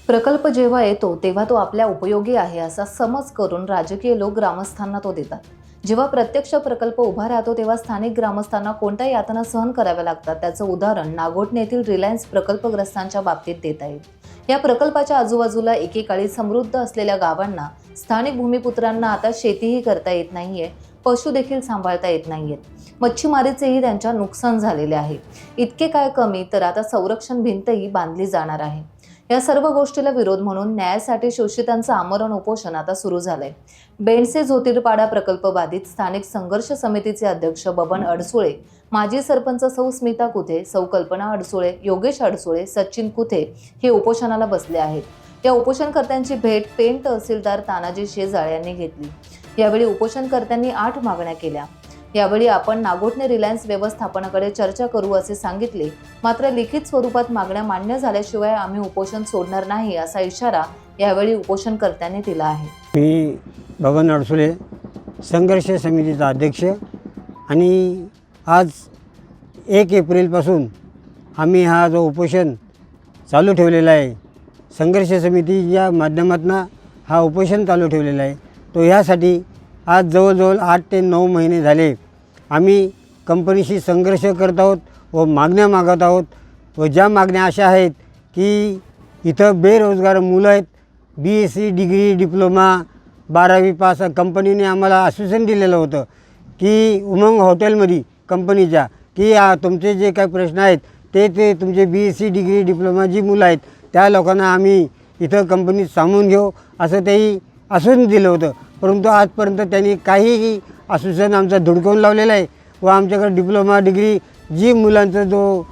प्रकल्प जेव्हा येतो तेव्हा तो आपल्या उपयोगी आहे असा समज करून राजकीय लोक ग्रामस्थांना तो देतात। जेव्हा प्रत्यक्ष प्रकल्प उभा राहतो तेव्हा स्थानिक ग्रामस्थांना कोणत्या यातना सहन कराव्या लागतात त्याचं उदाहरण नागोठणे येथील रिलायन्स प्रकल्पग्रस्तांच्या बाबतीत देता येईल। या प्रकल्पाच्या आजूबाजूला एकेकाळी समृद्ध असलेल्या गावांना स्थानिक भूमिपुत्रांना आता शेतीही करता येत नाहीये, पशु देखील सांभाळता येत नाहीयेत, मच्छीमारीचेही त्यांच्या नुकसान झालेले आहे। इतके काय कमी तर आता संरक्षण भिंतही बांधली जाणार आहे। या सर्व गोष्टीला विरोध म्हणून न्यायासाठी शोषितांचं आमरण उपोषण आता सुरू झालंय। बेंडसे ज्योतिर्पाडा प्रकल्प बाधित स्थानिक संघर्ष समितीचे अध्यक्ष बबन अडसुळे, माजी सरपंच सौ स्मिता कुथे, सौ कल्पना अडसुळे, योगेश अडसुळे, सचिन कुथे हे उपोषणाला बसले आहेत। या उपोषणकर्त्यांची भेट पेण तहसीलदार तानाजी शेजाळ यांनी घेतली। यावेळी उपोषणकर्त्यांनी 8 मागण्या केल्या। यावेळी आपण नागोठणे रिलायन्स व्यवस्थापनाकडे चर्चा करू असे सांगितले, मात्र लिखित स्वरूपात मागण्या मान्य झाल्याशिवाय आम्ही उपोषण सोडणार नाही असा इशारा यावेळी उपोषणकर्त्यांनी दिला आहे। मी बबन अडसुळे, संघर्ष समितीचा अध्यक्ष, आणि आज 1 एप्रिलपासून आम्ही हा जो उपोषण चालू ठेवलेला आहे, संघर्ष समितीच्या माध्यमातून हा उपोषण चालू ठेवलेला आहे। तो ह्यासाठी आज जवळजवळ 8 ते 9 महिने झाले आम्ही कंपनीशी संघर्ष करत आहोत व मागण्या मागत आहोत। व ज्या मागण्या अशा आहेत की इथं बेरोजगार मुलं आहेत, BSc डिग्री, डिप्लोमा, 12वी पास। कंपनीने आम्हाला आश्वासन दिलेलं होतं की उमंग हॉटेलमध्ये कंपनीच्या की तुमचे जे काही प्रश्न आहेत ते तुमचे BSc डिग्री, डिप्लोमा जी मुलं आहेत त्या लोकांना आम्ही इथं कंपनीत सामावून घेऊ असं तेही आश्वासन दिलं होतं। परंतु आजपर्यंत त्यांनी काहीही आश्वासन आमचं धुडकावून लावलेलं आहे व आमच्याकडे डिप्लोमा, डिग्री जी मुलांचं जो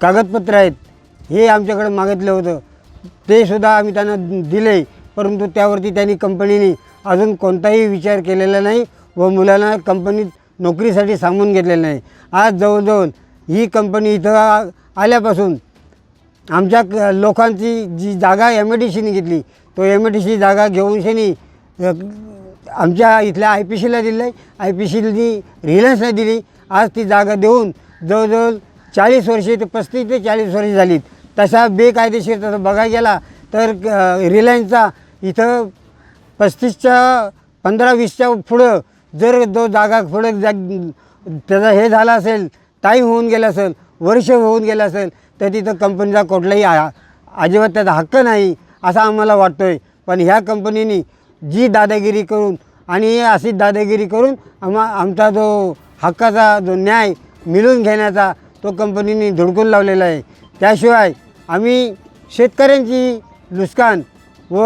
कागदपत्र आहेत हे आमच्याकडे मागितलं होतं ते सुद्धा आम्ही त्यांना दिले, परंतु त्यावरती त्यांनी कंपनीने अजून कोणताही विचार केलेला नाही व मुलांना कंपनीत नोकरीसाठी सामावून घेतलेलं नाही। आज जवळजवळ ही कंपनी इथं आल्यापासून आमच्या लोकांची जी जागा MIDCने घेतली, तो MIDC जागा घेऊन शनी आमच्या इथल्या IPCला दिलं आहे, IPCने रिलायन्सला दिली। आज ती जागा देऊन जवळजवळ 40 वर्षे ते 35 ते 40 वर्षे झालीत। तसा बेकायदेशीर तसं बघायला गेला तर रिलायन्सचा इथं 35च्या 15-20च्या पुढं जर जो जागा पुढं त्याचा हे झाला असेल, टाईम होऊन गेला असेल, वर्ष होऊन गेलं असेल, तर तिथं कंपनीचा कुठलाही अजिबात त्याचा हक्क नाही असा आम्हाला वाटतो आहे। पण ह्या कंपनीने जी दादागिरी करून आणि अशी दादागिरी करून आमचा जो हक्काचा जो न्याय मिळवून घेण्याचा तो कंपनीने धुडकून लावलेला आहे। त्याशिवाय आम्ही शेतकऱ्यांची नुकसान व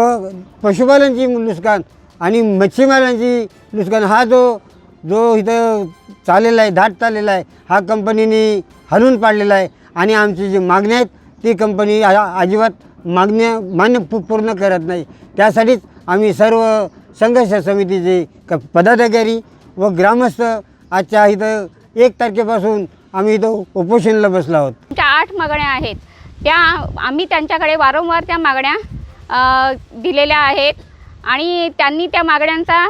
पशुपालनाची नुकसान आणि मच्छीमारांची नुकसान हा जो इथं चाललेला आहे, धाट चाललेला आहे, हा कंपनीने हलवून पाडलेला आहे। आणि आमची जी मागण्या आहेत ती कंपनी अजिबात मान्य पूर्ण करत नाही। त्यासाठीच आम्ही सर्व संघर्ष समितीचे पदाधिकारी व ग्रामस्थ आजच्या इथं 1 तारखेपासून आम्ही इथं उपोषणाला बसलो आहोत। त्या 8 मागण्या आहेत त्या आम्ही त्यांच्याकडे वारंवार त्या मागण्या दिलेल्या आहेत आणि त्यांनी त्या मागण्यांचा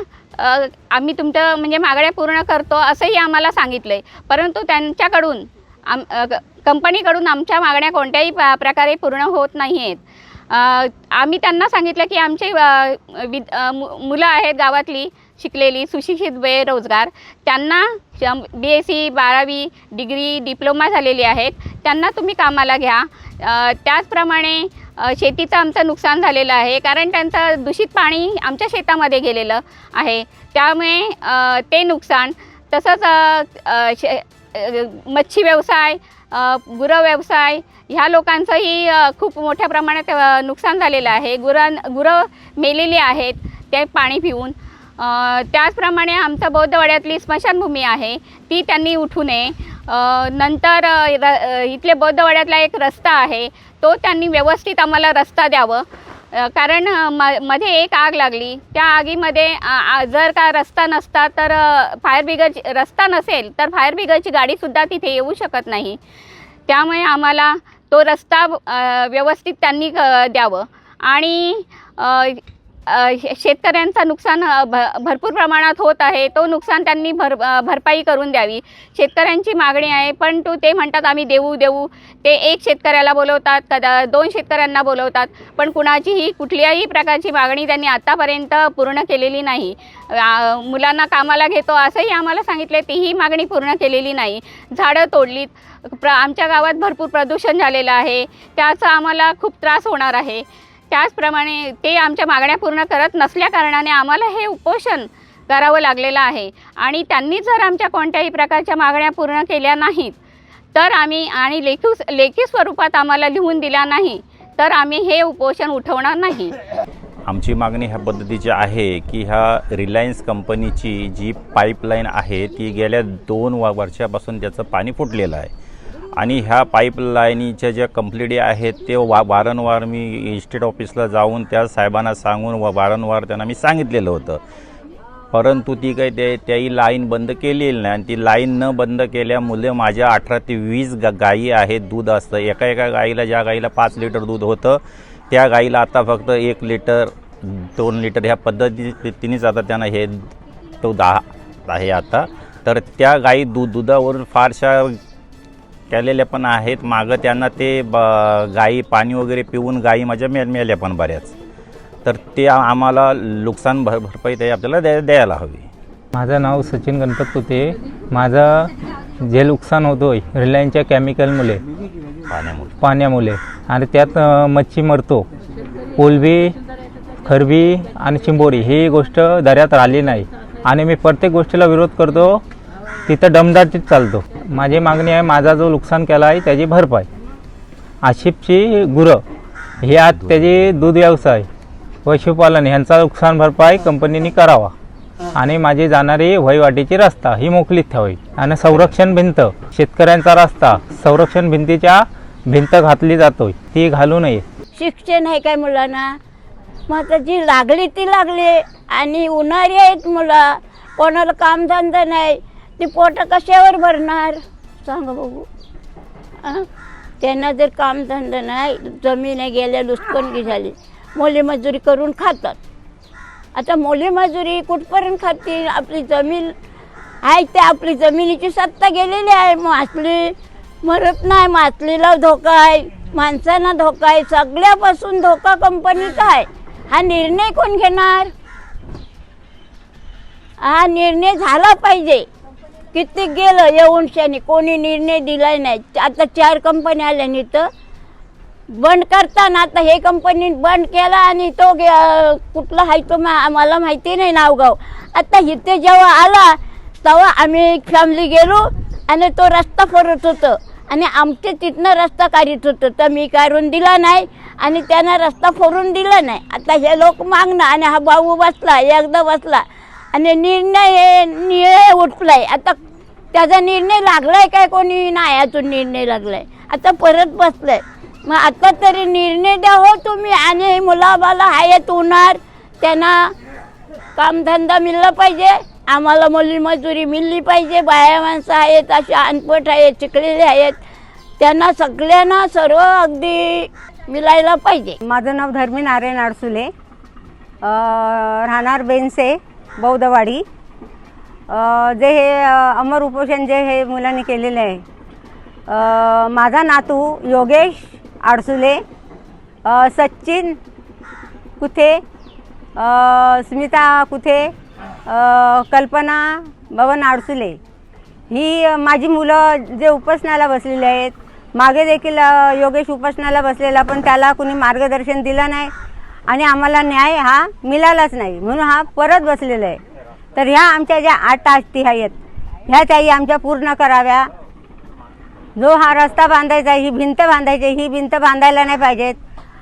आम्ही तुमचं म्हणजे मागण्या पूर्ण करतो असंही आम्हाला सांगितलं आहे, परंतु त्यांच्याकडून कंपनीकडून आमच्या मागण्या कोणत्याही प्रकारे पूर्ण होत नाही आहेत। आम्ही त्यांना सांगितलं की आमचे मुलं आहेत गावातली शिकलेली सुशिक्षित बेरोजगार, त्यांना BSc 12वी डिग्री, डिप्लोमा झालेली आहेत, त्यांना तुम्ही कामाला घ्या। त्याचप्रमाणे शेतीचं आमचं नुकसान झालेलं आहे कारण त्यांचं दूषित पाणी आमच्या शेतामध्ये गेलेलं आहे, त्यामुळे ते नुकसान। तसंच मच्छी व्यवसाय, गुरं व्यवसाय ह्या लोकांचंही खूप मोठ्या प्रमाणात नुकसान झालेलं आहे। गुरं मेलेली आहेत ते पाणी पिऊन। त्याचप्रमाणे आमच्या बौद्धवाड्यातली स्मशानभूमी आहे ती त्यांनी उठू नये। नंतर इथले बौद्धवाड्यातला एक रस्ता आहे तो त्यांनी व्यवस्थित आम्हाला रस्ता द्यावं, कारण मध्ये एक आग लागली, त्या आगीमध्ये जर का रस्ता नसता तर फायर ब्रिगेड रस्ता नसेल तर फायर ब्रिगेडची गाडीसुद्धा तिथे येऊ शकत नाही। त्यामुळे आम्हाला तो रस्ता व्यवस्थित त्यांनी द्यावं। आणि शेतकऱ्यांचं नुकसान भरपूर प्रमाणात होत आहे. तो नुकसान त्यांनी भरपाई करून द्यावी शेतकऱ्यांची मागणी आहे. पण ते म्हणतात आम्ही देऊ. ते एक शेतकऱ्याला बोलवतात, कदा 2 शेतकऱ्यांना बोलवतात, पण कुणाचीही कुठल्याही प्रकारची मागणी त्यांनी आत्तापर्यंत पूर्ण केलेली नाही. मुलांना कामाला घेतो असंही आम्हाला सांगितले, तीही मागणी पूर्ण केलेली नाही. झाडं तोडलीत. आमच्या गावात भरपूर प्रदूषण झालेलं आहे, त्याचा आम्हाला खूप त्रास होणार आहे. त्याचप्रमाणे ते आमच्या मागण्या पूर्ण करत नसल्याकारणाने आम्हाला हे उपोषण करावं लागलेलं आहे. आणि त्यांनी जर आमच्या कोणत्याही प्रकारच्या मागण्या पूर्ण केल्या नाहीत तर आम्ही आणि लेखी स्वरूपात आम्हाला लिहून दिला नाही तर आम्ही हे उपोषण उठवणार नाही. आमची मागणी ह्या पद्धतीची आहे की ह्या रिलायन्स कंपनीची जी पाईपलाईन आहे ती गेल्या 2 वर्षापासून त्याचं पाणी फुटलेलं आहे आणि ह्या पाईपलाईनीच्या ज्या कंप्लेंटी आहेत ते वारंवार मी इस्टेट ऑफिसला जाऊन त्या साहेबांना सांगून वारंवार त्यांना मी सांगितलेलं होतं, परंतु ती काही त्याही लाईन बंद केलेली नाही. आणि ती लाईन न बंद केल्यामुळे माझ्या 18 ते 20 गायी आहेत. दूध असतं एका गाईला, ज्या गाईला 5 लिटर दूध होतं त्या गाईला आता फक्त 1 लिटर 2 लिटर ह्या पद्धतीनेच आता त्यांना हे तो 10 आहे आता. तर त्या गाई दुधावरून फारशा केलेल्या पण आहेत. मागं त्यांना ते गाई पाणी वगैरे पिऊन गाई माझ्या मेल्या पण बऱ्याच. तर ते आम्हाला नुकसान भरपाई ते आपल्याला द्यायला हवी. माझं नाव सचिन गणपत कुते. माझं जे नुकसान होतो रिलायन्सच्या केमिकलमुळे पाण्यामुळे आणि त्यात मच्छी मरतो. कोलंबी, खरबी आणि चिंबोरी ही गोष्ट दर्यात राहिली नाही आणि मी प्रत्येक गोष्टीला विरोध करतो, तिथं दमदाटीत चालतो. माझी मागणी आहे, माझा जो नुकसान केला आहे त्याची भरपाई. आशिफची गुरं ही आज त्याची दूध व्यवसाय, पशुपालन ह्यांचा नुकसान भरपाई कंपनीने करावा आणि माझी जाणारी वहिवाटीची रस्ता ही मोकळीत ठेवावी. आणि संरक्षण भिंत, शेतकऱ्यांचा रस्ता संरक्षण भिंतीच्या भिंत घातली जातोय ती घालू नये. शिक्षण आहे काय मुलांना? मग आता जी लागली ती लागली आणि उन्हाळी आहेत मुलं, कोणाला कामधंदा नाही, ती पोटं कशावर भरणार सांगा बघू. त्यांना जर कामधंदा नाही, जमीन गेल्या लुसकणगी झाली, मोली मजुरी करून खातात. आता मोली मजुरी कुठपर्यंत खातील? आपली जमीन आहे ते आपली जमिनीची सत्ता गेलेली आहे. मासली मरत नाही, मासलीला धोका आहे, माणसांना धोका आहे, सगळ्यापासून धोका कंपनीचा आहे. हा निर्णय कोण घेणार? हा निर्णय झाला पाहिजे. किती गेलं येऊन शाने, कोणी निर्णय दिलाय नाही. आता 4 कंपन्या आल्या तर बंद करताना आता हे कंपनी बंद केला आणि तो कुठला आहे तो मला माहिती नाही नावगाव. आता इथे जेव्हा आला तेव्हा आम्ही एक फॅमिली गेलो आणि तो रस्ता फोडत होतं आणि आमच्या तिथनं रस्ता काढत होतं, तर मी काढून दिला नाही आणि त्यानं रस्ता फोडून दिला नाही. आता हे लोक मागणं आणि हा भाऊ बसला, एकदा बसला आणि निर्णय उठलाय. आता त्याचा निर्णय लागलाय काय? कोणी नाही अजून निर्णय लागलाय. आता परत बसलाय. मग आता तरी निर्णय द्या हो तुम्ही. आणि मुलाबाला आहेत उन्हार, त्यांना कामधंदा मिळला पाहिजे, आम्हाला मुली मजुरी मिळली पाहिजे. बाया माणसं आहेत, अशी अनपट आहेत, शिकलेले आहेत, त्यांना सगळ्यांना सर्व अगदी मिळायला पाहिजे. माझं नाव धर्मी नारायण आडसुले, राहणार बेनसे, बौद्धवाडी. जे हे अमर उपोषण जे हे मुलांनी केलेलं आहे, माझा नातू योगेश आडसुले, सचिन कुथे, स्मिता कुथे, कल्पना बबन आडसुले ही माझी मुलं जे उपोषणाला बसलेले आहेत. मागे देखील योगेश उपोषणाला बसलेला, पण त्याला कुणी मार्गदर्शन दिलं नाही आणि आम्हाला न्याय हा मिळालाच नाही, म्हणून हा परत बसलेला आहे. तर ह्या आमच्या ज्या 8 अटी आहेत ह्या त्याही आमच्या पूर्ण कराव्या. जो हा रस्ता बांधायचा, ही भिंत बांधायची, ही भिंत बांधायला नाही पाहिजेत.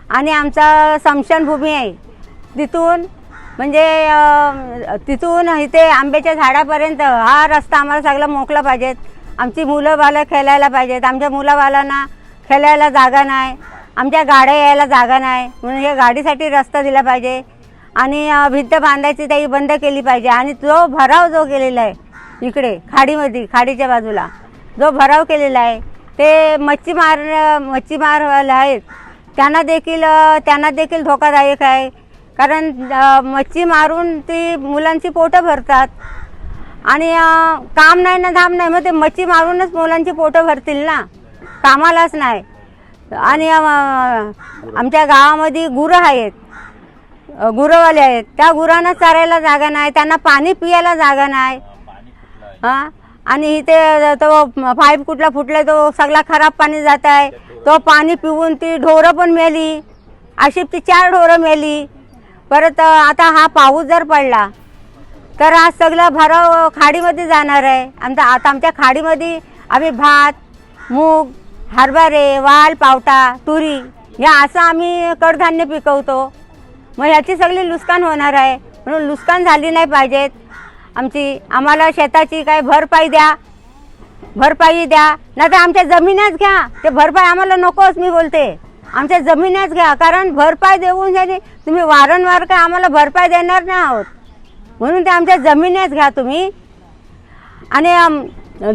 आणि आमचा स्मशानभूमी आहे, तिथून म्हणजे तिथून इथे आंब्याच्या झाडापर्यंत हा रस्ता आम्हाला सगळा मोकळा पाहिजेत. आमची मुलं बालं खेळायला पाहिजेत. आमच्या मुलाबालांना खेळायला जागा नाही, आमच्या गाड्या यायला जागा नाही, म्हणून हे गाडीसाठी रस्ता दिला पाहिजे. आणि भिंत बांधायची त्याही बंद केली पाहिजे. आणि जो भराव जो केलेला आहे इकडे खाडीमध्ये, खाडीच्या बाजूला जो भराव केलेला आहे ते मच्छीमारवाले आहेत, त्यांना देखील धोकादायक आहे. कारण मच्छी मारून ती मुलांची पोटं भरतात आणि काम नाही ना धाम नाही, मग ते मच्छी मारूनच मुलांची पोटं भरतील ना, कामालाच नाही. आणि आमच्या गावामध्ये गुरं आहेत, गुरंवाले आहेत, त्या गुरांना चरायला जागा नाही, त्यांना पाणी पियाला जागा नाही. हां, आणि इथे तो पाईप कुठला फुटला, तो सगळा खराब पाणी जात आहे, तो पाणी पिऊन ती ढोरं पण मेली, अशी ती 4 ढोरं मेली. परत आता हा पाऊस जर पडला तर हा सगळा भराव खाडीमध्ये जाणार आहे. आता आमच्या खाडीमध्ये आम्ही भात, मूग, हरभरे, वाल, पावटा, तुरी या असं आम्ही कडधान्य पिकवतो. मग ह्याची सगळी नुकसान होणार आहे, म्हणून नुकसान झाली नाही पाहिजेत. आम्हाला शेताची काय भरपाई द्या, भरपाई द्या, नाही तर आमच्या जमिन्याच घ्या. ते भरपाई आम्हाला नकोच, मी बोलते आमच्या जमिन्याच घ्या. कारण भरपाई देऊन झाली तुम्ही वारंवार काय आम्हाला भरपाई देणार नाही आहोत, म्हणून ते आमच्या जमिन्याच घ्या तुम्ही. आणि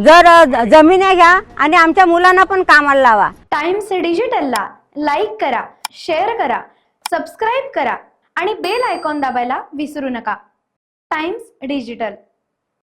जर जमिन्या घ्या आणि आमच्या मुलांना पण कामाला लावा. टाइम्स डिजिटलला लाईक करा, शेअर करा, सबस्क्राईब करा आणि बेल आयकॉन दाबायला विसरू नका. Times digital.